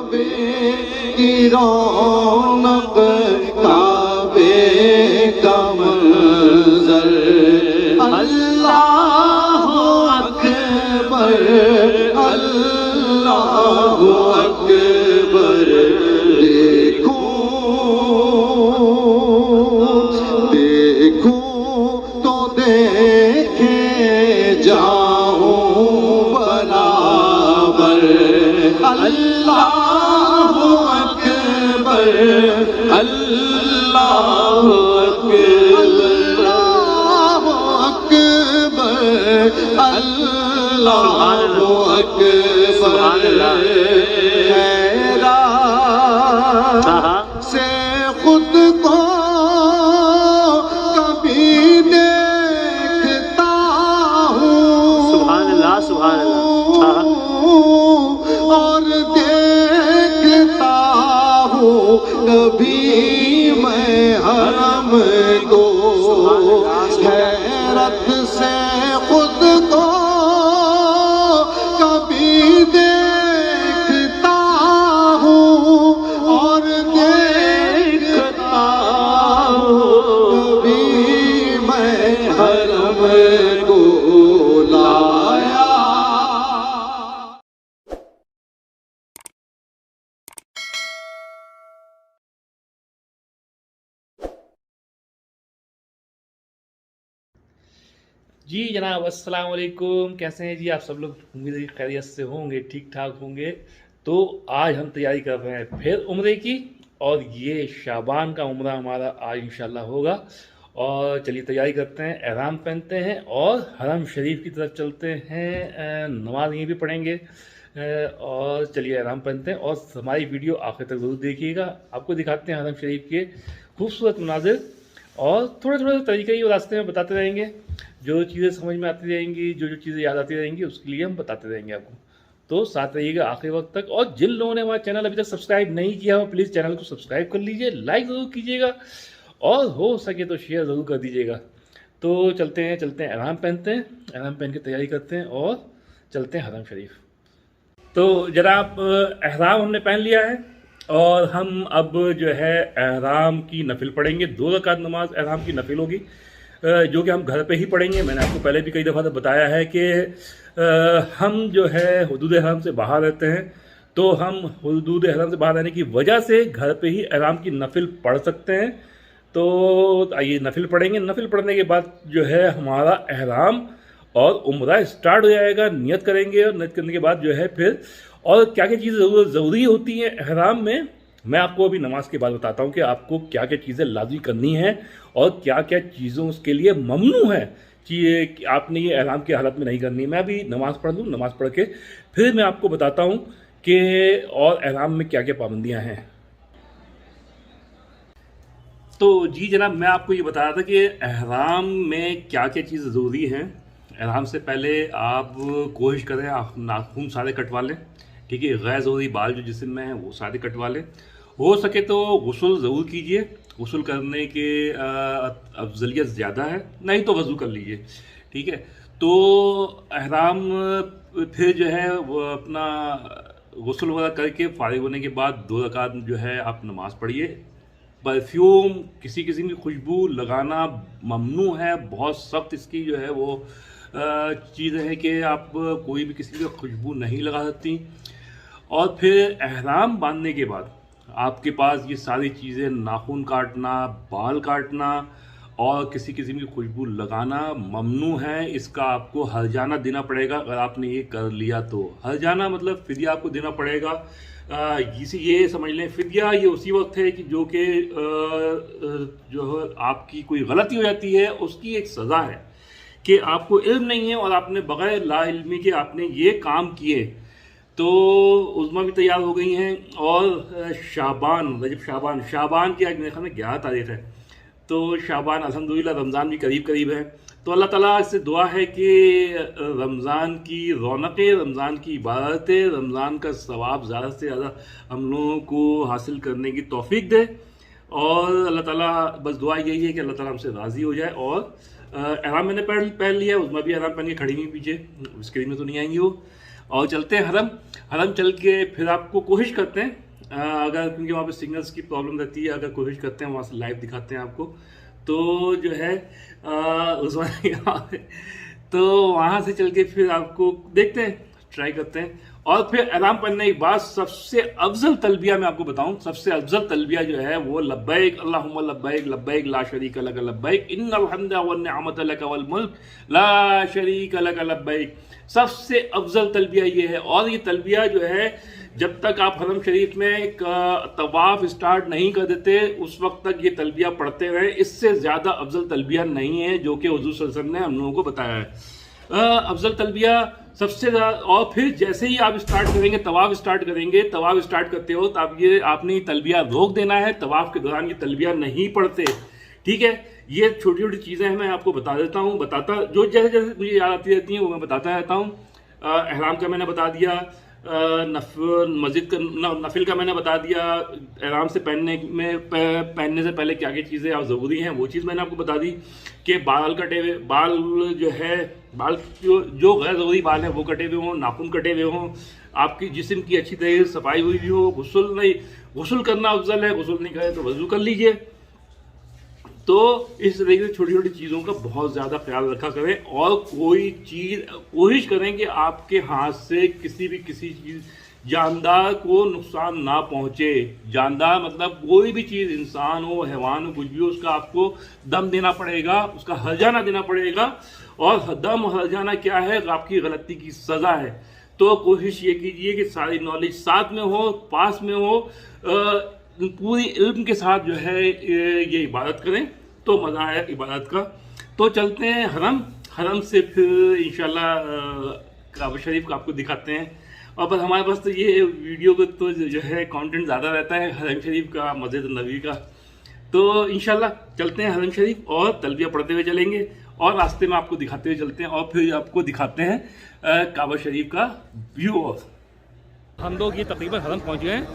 काबे की रौनक, काबे का मंजर, अल्लाहु अकबर, अल्लाहु अकबर। देखो देखो तो देखे जाऊं बराबर, अल्लाहु अकबर, अल्लाहु अकबर, अल्लाहु अकबर। हैरान से खुद को कभी देखता हूँ, सुभान अल्लाह, सुभान अल्लाह। और देखता हूँ कभी मैं हरम को, हैरत से खुद को कभी देखता हूँ, और देखता हूँ कभी मैं हरम को लाया। जी जनाब, अस्सलाम वालेकुम। कैसे हैं जी आप सब लोग? उम्मीद है कि खैरियत से होंगे, ठीक ठाक होंगे। तो आज हम तैयारी कर रहे हैं फिर उम्रे की, और ये शाबान का उम्रा हमारा आज इंशाल्लाह होगा। और चलिए तैयारी करते हैं, एहराम पहनते हैं और हरम शरीफ की तरफ चलते हैं। नमाज यहीं भी पढ़ेंगे। और चलिए एहराम पहनते हैं और हमारी वीडियो आखिर तक ज़रूर देखिएगा। आपको दिखाते हैं हरम शरीफ के खूबसूरत मनाजिर, और थोड़े थोड़े तरीके ही रास्ते में बताते रहेंगे। जो चीज़ें समझ में आती रहेंगी, जो जो चीज़ें याद आती रहेंगी, उसके लिए हम बताते रहेंगे आपको। तो साथ रहिएगा आखिरी वक्त तक। और जिन लोगों ने हमारा चैनल अभी तक सब्सक्राइब नहीं किया हो, प्लीज़ चैनल को सब्सक्राइब कर लीजिए, लाइक ज़रूर कीजिएगा, और हो सके तो शेयर ज़रूर कर दीजिएगा। तो चलते हैं एहराम पहनते हैं, एहराम पहन के तैयारी करते हैं और चलते हैं हरम शरीफ। तो जनाब, एहराम हमने पहन लिया है और हम अब जो है एहराम की नफिल पढ़ेंगे। 2 रकात नमाज एहराम की नफिल होगी, जो कि हम घर पे ही पढ़ेंगे। मैंने आपको पहले भी कई दफ़ा तो बताया है कि हम जो है हुदूद हरम से बाहर रहते हैं, तो हम हुदूद हरम से बाहर रहने की वजह से घर पे ही एहराम की नफिल पढ़ सकते हैं। तो आइए नफिल पढ़ेंगे। नफिल पढ़ने के बाद जो है हमारा एहराम और उम्रा स्टार्ट हो जाएगा। नियत करेंगे, और नियत करने के बाद जो है फिर और क्या क्या चीज़ें ज़रूरी होती हैं एहराम में, मैं आपको अभी नमाज के बाद बताता हूँ कि आपको क्या क्या चीज़ें लाज़मी करनी हैं और क्या क्या चीज़ों उसके लिए ममनू है कि आपने ये एहराम की हालत में नहीं करनी। मैं अभी नमाज़ पढ़ लूँ, नमाज़ पढ़ के फिर मैं आपको बताता हूँ कि और एहराम में क्या क्या पाबंदियाँ हैं। तो जी जनाब, मैं आपको ये बता रहा था कि एहराम में क्या क्या चीज़ ज़रूरी हैं। एहराम से पहले आप कोशिश करें आप नाखून सारे कटवा लें, ठीक है। गैर ज़रूरी बाल जो जिस्म में हैं वो सारे कटवा लें। हो सके तो गुस्ल ज़रूर कीजिए, गुस्ल करने के अफजलियत ज़्यादा है, नहीं तो वज़ू कर लीजिए, ठीक है। तो एहराम फिर जो है वो अपना गुस्ल वगैरह करके फारिग होने के बाद 2 रकात जो है आप नमाज़ पढ़िए। परफ्यूम, किसी किस्म की खुशबू लगाना ममनू है, बहुत सख्त इसकी जो है वो चीज़ है कि आप कोई भी किसी की खुशबू नहीं लगा सकती। और फिर एहराम बांधने के बाद आपके पास ये सारी चीज़ें, नाखून काटना, बाल काटना और किसी किस्म की खुशबू लगाना ममनू है। इसका आपको हर्जाना देना पड़ेगा। अगर आपने ये कर लिया तो हर्जाना मतलब फिदिया आपको देना पड़ेगा। इसी ये समझ लें, फिदिया ये उसी वक्त है कि जो कि जो आपकी कोई गलती हो जाती है उसकी एक सज़ा है कि आपको इल्म नहीं है और आपने बग़ैर ला इल्मी के आपने ये काम किए। तो उज़्मा भी तैयार हो गई हैं। और शाबान, रजब शाबान की आज मेरे ख्याल में 11 तारीख़ है। तो शाबान अल्हम्दुलिल्लाह, रमज़ान भी करीब करीब है। तो अल्लाह ताला से दुआ है कि रमज़ान की रौनकें, रमज़ान की इबादतें, रमज़ान का सवाब ज़्यादा से ज़्यादा हम लोगों को हासिल करने की तौफीक दे। और अल्लाह ताला, बस दुआ यही है कि अल्लाह ताला हमसे राज़ी हो जाए। और एहराम मैंने पहन लिया, उसमें भी एहराम पहन के खड़ी हुई पीछे, स्क्रीन में तो नहीं आएंगी वो। और चलते हैं हरम। हरम चल के फिर आपको कोशिश करते हैं, अगर क्योंकि वहाँ पे सिग्नल्स की प्रॉब्लम रहती है, अगर कोशिश करते हैं वहाँ से लाइव दिखाते हैं आपको, तो जो है उस तो वहाँ से चल के फिर आपको देखते हैं, ट्राई करते हैं। और फिर एहराम पहनने के बाद सबसे अफजल तलबिया मैं आपको बताऊं, सबसे अफजल तलबिया जो है वो लब्बैक अल्लाहुम्मा लब्बैक लब्बैक ला शरीका लक लब्बैक इन्नल हम्दा वन निअमत लक वल मुल्क ला शरीका लक लब्बैक। सबसे अफजल तलबिया ये है। और ये तलबिया जो है जब तक आप हरम शरीफ में तवाफ स्टार्ट नहीं कर देते उस वक्त तक ये तलबिया पढ़ते रहे। इससे ज़्यादा अफजल तलबिया नहीं है जो कि हुजूर सल्लल्लाहु अलैहि वसल्लम ने हम लोगों को बताया है। अफजल तलबिया सबसे ज़्यादा। और फिर जैसे ही आप स्टार्ट करेंगे, तवाफ स्टार्ट करेंगे, तवाफ स्टार्ट करते हो तो आपने तलबिया रोक देना है। तवाफ के दौरान ये तलबिया नहीं पढ़ते, ठीक है। ये छोटी छोटी चीज़ें हैं, मैं आपको बता देता हूँ, जो जैसे जैसे मुझे याद आती रहती हैं वो मैं बताता रहता हूँ। एहराम का मैंने बता दिया, मस्जिद का नफिल का मैंने बता दिया, एहराम से पहनने से पहले क्या क्या चीज़ें और ज़रूरी हैं वो चीज़ मैंने आपको बता दी कि बाल कटे हुए, बाल जो है, बाल जो गैर ज़रूरी बाल हैं वो कटे हुए हों, नाखून कटे हुए हों, आपकी जिस्म की अच्छी तरह से सफाई हुई हो, गुस्ल करना अफजल है, गुस्ल नहीं करे तो वज़ू कर लीजिए। तो इस तरीके से छोटी छोटी चीज़ों का बहुत ज़्यादा ख्याल रखा करें। और कोई चीज़ कोशिश करें कि आपके हाथ से किसी चीज़ जानदार को नुकसान ना पहुँचे। जानदार मतलब कोई भी चीज़, इंसान हो, हैवान हो, कुछ भी हो, उसका आपको दम देना पड़ेगा, उसका हर्जाना देना पड़ेगा। और दम हर्जाना क्या है? आपकी गलती की सज़ा है। तो कोशिश ये कीजिए कि सारी नॉलेज साथ में हो, पास में हो, पूरी इल्म के साथ जो है ये इबादत करें तो मज़ा है इबादत का। तो चलते हैं हरम से फिर इंशाल्लाह काबा शरीफ को आपको दिखाते हैं। और बस हमारे पास तो ये वीडियो को तो जो है कंटेंट ज़्यादा रहता है हरम शरीफ का, मस्जिद नबवी का। तो इंशाल्लाह चलते हैं हरम शरीफ और तलबिया पढ़ते हुए चलेंगे और रास्ते में आपको दिखाते हुए चलते हैं और फिर आपको दिखाते हैं काबा शरीफ का व्यू। और हम लोग ये तकरीबन हरम पहुँच गए हैं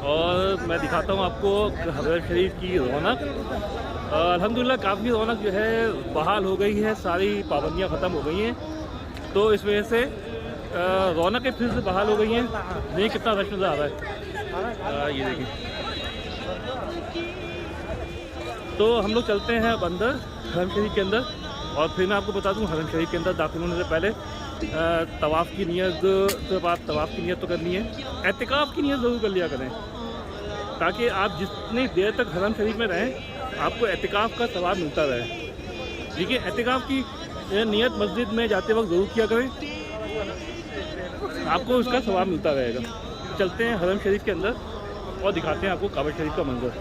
और मैं दिखाता हूँ आपको हरम शरीफ की रौनक। अल्हम्दुलिल्लाह काफ़ी रौनक जो है बहाल हो गई है, सारी पाबंदियाँ ख़त्म हो गई हैं, तो इस वजह से रौनकें फिर से बहाल हो गई हैं। देखिए कितना रश नज़र आ रहा है, ये देखिए। तो हम लोग चलते हैं अब अंदर हरम शरीफ के अंदर। और फिर मैं आपको बता दूं हरम शरीफ के अंदर दाखिल होने से पहले तवाफ़ की नियत, जब आप तवाफ़ की नियत तो करनी है, एतिकाफ़ की नियत ज़रूर कर लिया करें, ताकि आप जितनी देर तक हरम शरीफ में रहें आपको एतिकाफ़ का सवाब मिलता रहे। देखिए एतिकाफ़ की नियत मस्जिद में जाते वक्त ज़रूर किया करें, आपको उसका सवाब मिलता रहेगा। चलते हैं हरम शरीफ के अंदर और दिखाते हैं आपको काबा शरीफ का मंजर।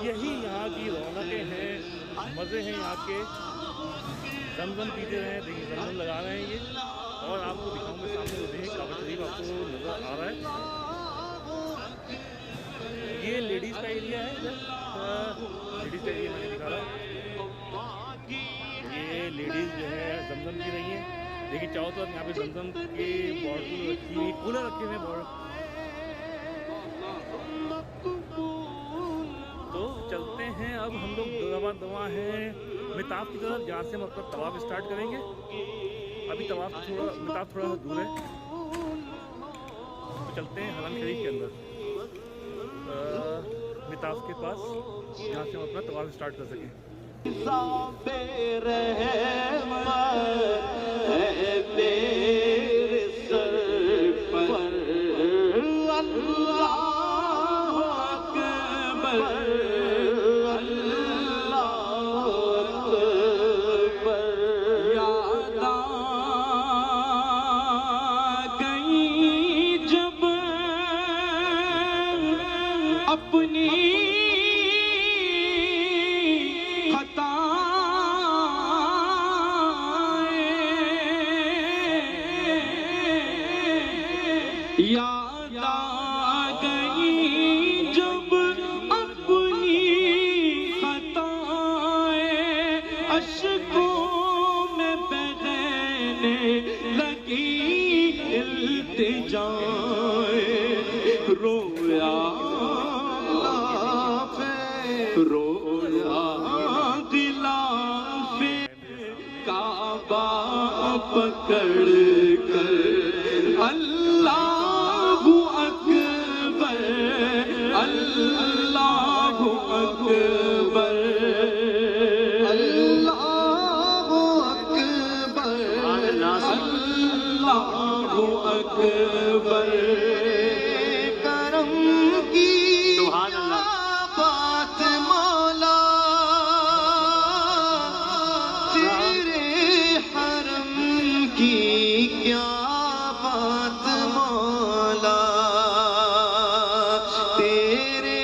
यही यहाँ की रौनकें हैं, मज़े हैं यहाँ के। जमजम पीते रहे, देखिए जमजम लगा रहे हैं ये। और आपको दिखाऊंगा सामने वो देखिए काबा शरीफ आपको नज़र आ रहा है। ये लेडीज़ का एरिया है, लेडीज़ का एरिया मैंने दिखा रहा हूँ। ये लेडीज़ जो है जमजम पी रही हैं। देखिए चाहो तो यहाँ पे जमजम की बॉटल रखी हुई, कूलर रखे हुए हैं। तो चलते हैं अब हम लोग दवा हैं मिताफ की तरफ, जहाँ से हम अपना तवाफ स्टार्ट करेंगे। अभी मिताफ थोड़ा दूर है, तो चलते हैं हरम शरीफ के अंदर मिताफ के पास, जहाँ से हम अपना तवाफ स्टार्ट कर सकें। अपनी याद आ गई जब अपनी खताएं, अश्कों में बहने लगी इल्तिजाएं, रोया गिलाफे काबा पकड़ कर अल्लाहु अकबर, अल्लाहु अकबर, अल्लाहु अकबर, अल्लाहु अकबर। करम की सुभान अल्लाह। बात मौला, तेरे हरम की क्या बात मौला, तेरे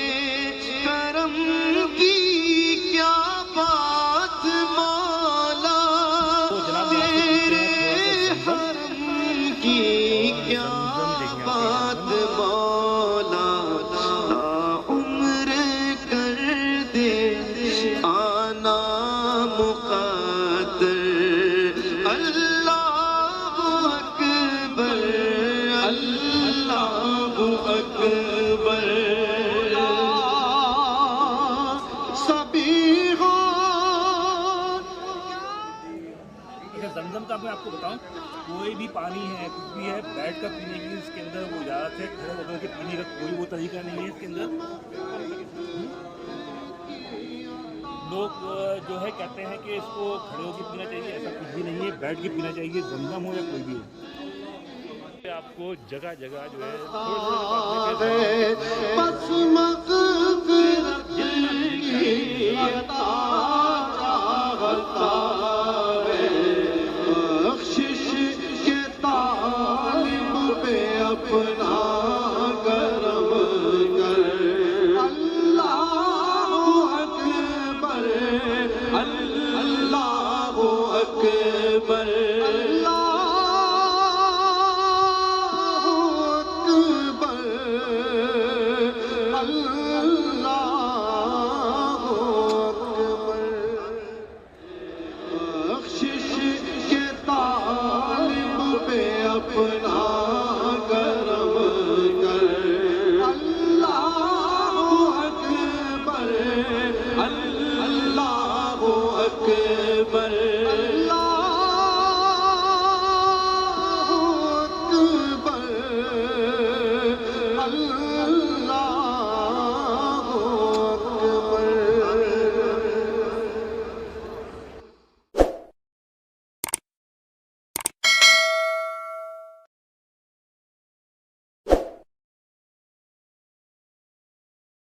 करम की क्या बात मौला, तो जनाब तेरे हरम की क्या बात मौला, उम्र कर दे आना मुक़द्दर, अल्लाहु अकबर, अल्लाहु अकबर। सभी हो अच्छा, जमजम का मैं आपको बताऊं, कोई भी पानी है, कुछ भी है, बैठ कर पीने की इसके अंदर वो इजाज़त है। खड़े होकर के पीने का कोई वो तरीका नहीं है इसके अंदर। लोग जो है कहते हैं कि इसको खड़े होकर पीना चाहिए, ऐसा कुछ भी नहीं है, बैठ के पीना चाहिए, जमजम हो या कोई भी हो। आपको जगह जगह जो है बस मग़फ़िरत की अता चाहता है, बख़्शिश के तालिब पे अपना करम कर, अल्लाहु अकबर, अल्लाहु अकबर, बख़्शिश के तालिब पे अपना करम कर, अल्लाहु अकबर, अल्लाहु अकबर।